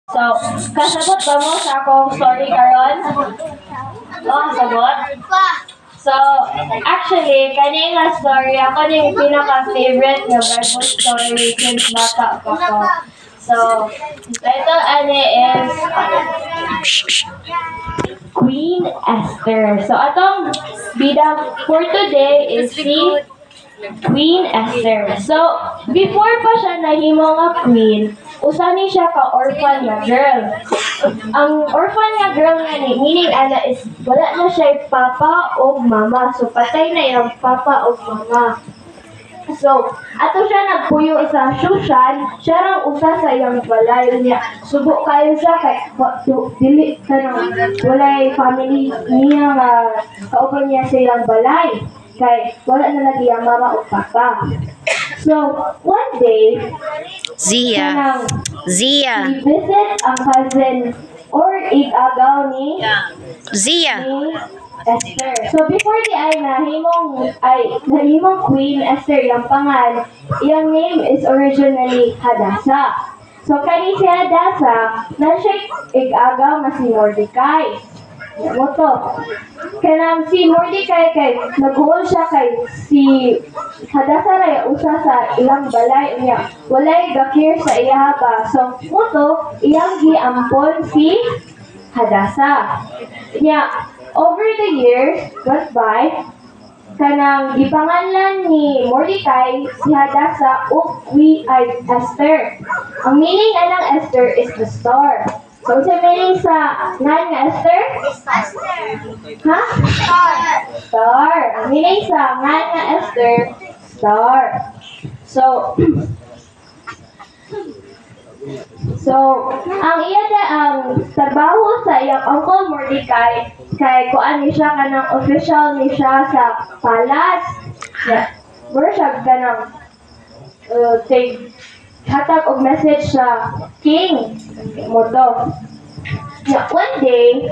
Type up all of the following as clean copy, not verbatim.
So, kasabot ba mo sa akong story karon? Kasabot? So, actually, kani nga story, ako na yung pinaka-favorite na Bible story since bata pa ko. So, title ani is Queen Esther. So, atong bida for today is si Queen Esther. So, before pa siya nahimo nga queen, usani siya ka orphan nga girl. Ang orphan nga girl nga ni, meaning ana is wala na siya papa o mama. So, patay na yung papa o mama. So, ato siya nagpuyo sa Shushan, siya rang usa sa iyang balay niya. Subo kayo siya kay dili kanang walay family niya nga kauban niya sa iyang balay. Kay wala na lagi ang mama o papa. So, one day, Zia. i-visit ang cousin or igagaw ni Zia. Esther. So, before di ay nahimong Queen Esther yung pangal, yung name is originally Hadassah. So, kani si Hadassah, na siya igagaw na si Mordecai. Mo to. Kanang si Mordecai kay nag-uol siya kay si Hadassah ray usa sa ilang balay niya. Walay gakir sa iya ba. So mo to iyang giampon si Hadassah. Nya over the years went by kanang gipangalan ni Mordecai si Hadassah ug Esther. Ang meaning anang Esther is the star. So, sa meaning sa ngan nga Esther? Ha? Star. Ang meaning sa ngan nga Esther, star. So, ang ang trabaho sa iyang uncle Mordecai kay kuan ni siya kanang official ni siya sa palace. Yeah. Where siya kanang hatag og message sa king mo to. Yeah, one day,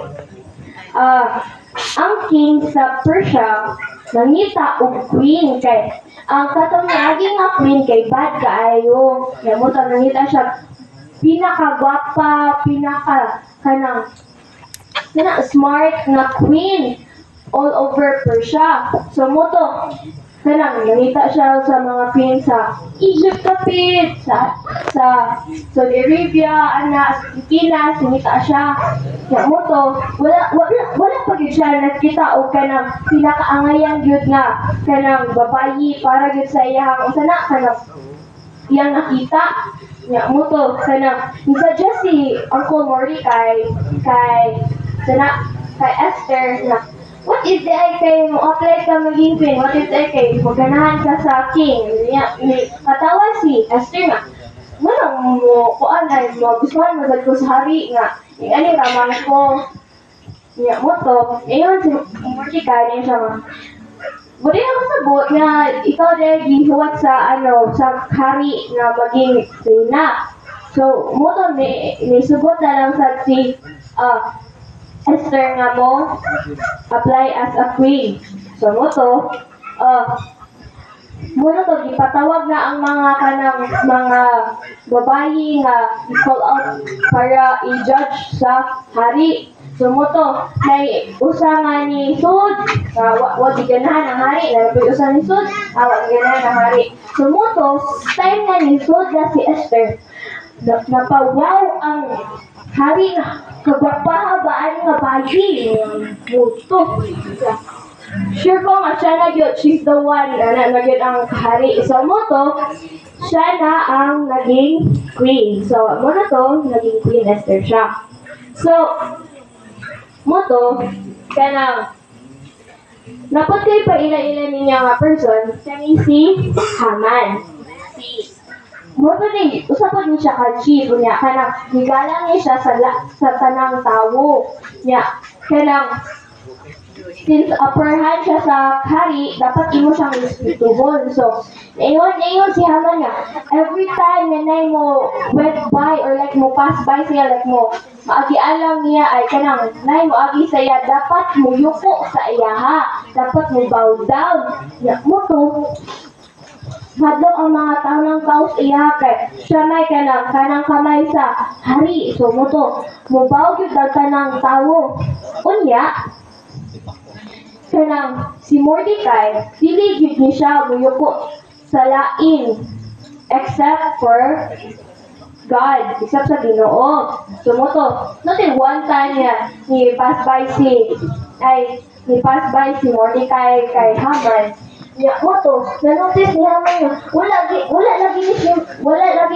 ang king sa Persia nangita og queen kay ang katong niagi nga queen kay bad kaayo. Kaya mo to nangita siya pinakagwapa, kanang smart na queen all over Persia. So mo to kanang nangita siya sa mga queen sa Egypt kapit, sa Saudi Arabia, sa Pilipinas, nangita siya. Kaya mo to, wala pa gyud siya nakita o kanang pinakaangayan gyud nga kanang babayi para gyud sa iyang usa na kanang iyang nakita. Kaya mo to, kanang suggest si Uncle Mordecai kay Esther na what is the kay mo apply ka maging queen? What is the kay maganahan ka sa king? Katawa si Esther nga. Manang mo kuan ay mo gustuhan mo ko sa hari nga. Ani ramang ko. Niya mo to. Ayon si Mordecai niya siya nga. Budi ako sabot nga ikaw din gihuwat sa sa hari nga maging reyna. So mo to ni subot na lang sa si Esther nga mo apply as a queen. So mo to gipatawag na ang mga kanang mga babayi nga call out para i-judge sa hari. So mo to may usa nga ni sud wa giganahan ang hari na usa ni sud wa giganahan ang hari. So mo to time nga ni sud na si Esther napawaw ang hari nga kabapahabaan nga bagi muto. Sure ko nga siya na yun, she's the one na nagyan ang hari. So mo to, siya na ang naging queen. So mo na to, naging Queen Esther siya. So, mo to, kanang napot kayo pa ila-ila niya nga person, kami si Haman. Mo to ni, usapon niya siya ka chief, niya, kanang higalang niya siya sa tanang tawo. Niya, kanang since upper hand siya sa hari, dapat imo siyang respetuhon. So, ingon si Haman nga, every time na mo went by or like mo pass by siya, like mo maagialang niya ay kanang nay mo agi sa iya, dapat mo yuko sa iya ha, dapat mo bow down. Ya mo to hadlok ang mga tao ng kaos iya kay siya may kanang kamay sa hari. So moto mubaw gyud ang kanang tawo. Unya kanang si Mordecai dili gyud ni siya muyuko sa lain except for God, except sa Ginoo. So moto, notin one time niya ni pass by si Mordecai kay Haman. Niya moto, na-notice ni Haman yun, wala lagi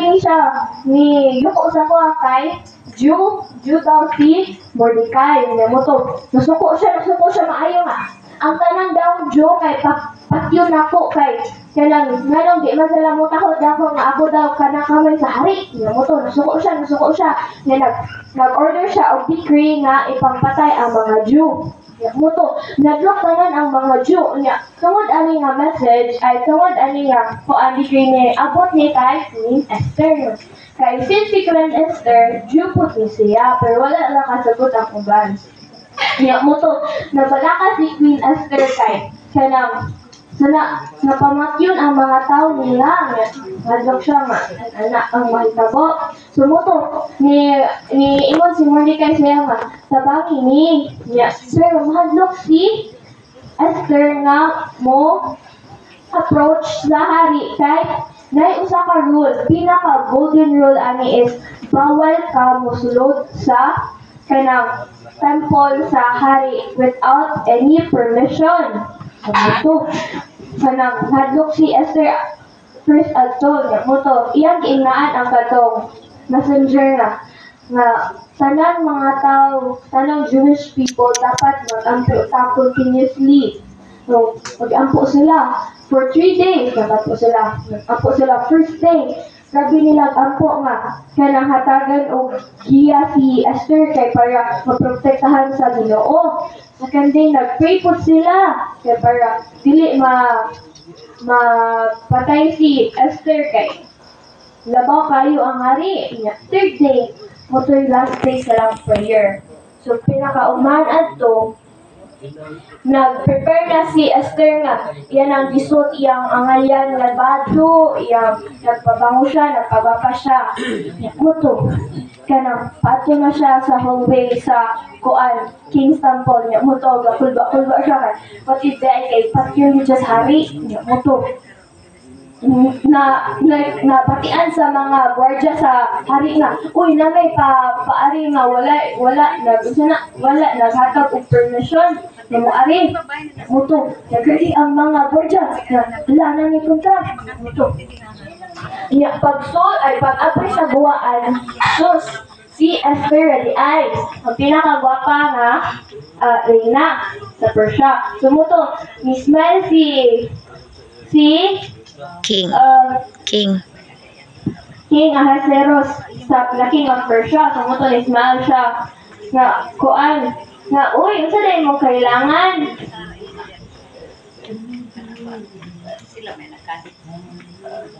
ni siya ni yuko sa kuha kay Jew daw si Mordecai. Niya moto, nasuko siya maayo nga. Ang tanang daw Jew kay patyon nako kay kanang nganong di man sila mo tahod ako nga ako daw kanang kamay sa hari. Nga mo to nasuko siya nga nag-order siya og decree nga ipangpatay ang mga Jew. Nga mo to naglock tanan ang mga Jew nya tungod ani nga message ay tungod ani nga kuan decree ni abot ni kay Queen Esther. Kay since si Queen Esther Jew pud ni siya pero wala lang kasagot ang uban. Nga mo to nabalakas si Queen Esther kay kanang napamatyon ang mga tao nila hadlok siya nga anak ang mahitabo. Sumuto ni ingon si Mordecai siya nga tabangi ni niya sir mahadlok si Esther nga mo approach sa hari kay nay usa ka rule pinaka golden rule ani is bawal ka mosulod sa kanang temple sa hari without any permission. Ito, kanang hadlok si Esther first adto niya moto iyang giingaan ang katong messenger nga tanang mga tao, tanang Jewish people dapat mag-ampo ta continuously. So, mag-ampo sila for 3 days. Mag-ampo sila first day. Sabi nila ampo nga kanang hatagan og giya si Esther kay para maprotektahan sa Ginoo. Second day nagpray po sila kay para dili mapatay si Esther kay labaw kayo ang hari. Third day moto yung last day sa lang prayer. So pinakauman adto nag-prepare na si Esther nga iyan ang gisot iyang angayan nga bado iyang nagpabango siya nagpabapa siya muto kanang pato na siya sa hallway sa kuan King's Temple niya muto gakulba siya kay what is that kay patyo ni just hari niya muto na patian sa mga gwardiya sa hari nga uy na may paari nga wala naghatag og permission na moari muto nagkali ang mga gwardiya na wala na ni punta muto iya pag-apres sa buwaan sus si Esther di ay ang pinakagwapa nga reyna sa Persia sumuto mismel si King Ahasuerus sa King of Persia. So, muto ni Ismael siya na kuan na uy, unsa day mo kailangan?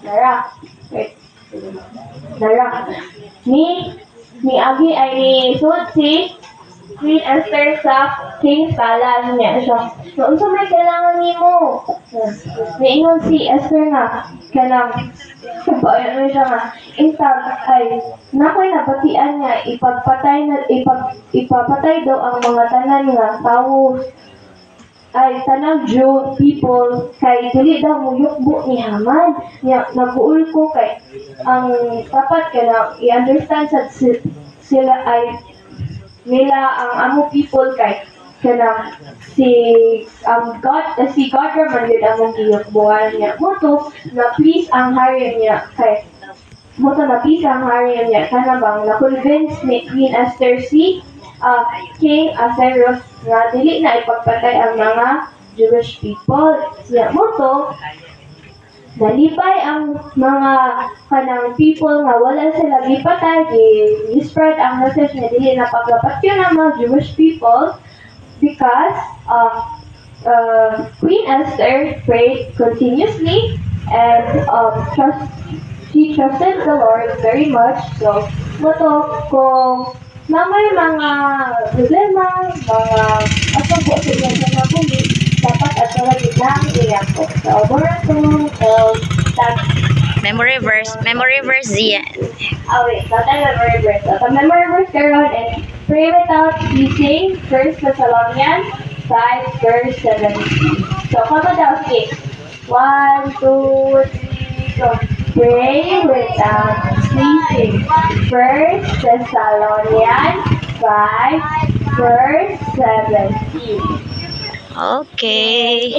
Dara. Ni Agi ay ni sud si Queen Esther sa King's Palace niya siya. So, unsa may kailangan nimo? Niingon si Esther nga kanang bayan mo siya nga intag ay nakoy nabatian niya ipapatay daw ang mga tanan nga tao ay tanang Jew people kay dili daw muyukbo ni Haman niya naguul ko kay ang dapat kana i-understand sa sila ay nila ang amo people kay kanang si God man gid among giyukbuhan niya moto na please ang hari niya kay moto na please ang hari niya kana bang na-convince ni Queen Esther si King Ahasuerus nga dili na ipagpatay ang mga Jewish people siya moto nalipay ang mga kanang people nga wala sila gipatay gi-spread ang message nga dili na pagpatay ang mga Jewish people because Queen Esther prayed continuously and she trusted the Lord very much. So, moto kung na may mga problema, mga asabo sa mga bumi, dapat at talaga lang iyak ko. So, Memory verse. Memory verse, Zia. Oh wait, not the memory verse. So, the memory verse karon is pray without ceasing, 1 Thessalonians 5 verse 17. So, kamo daw, sige. 1, 2, 3, go. Pray without ceasing, 1 Thessalonians 5 verse 17. Okay.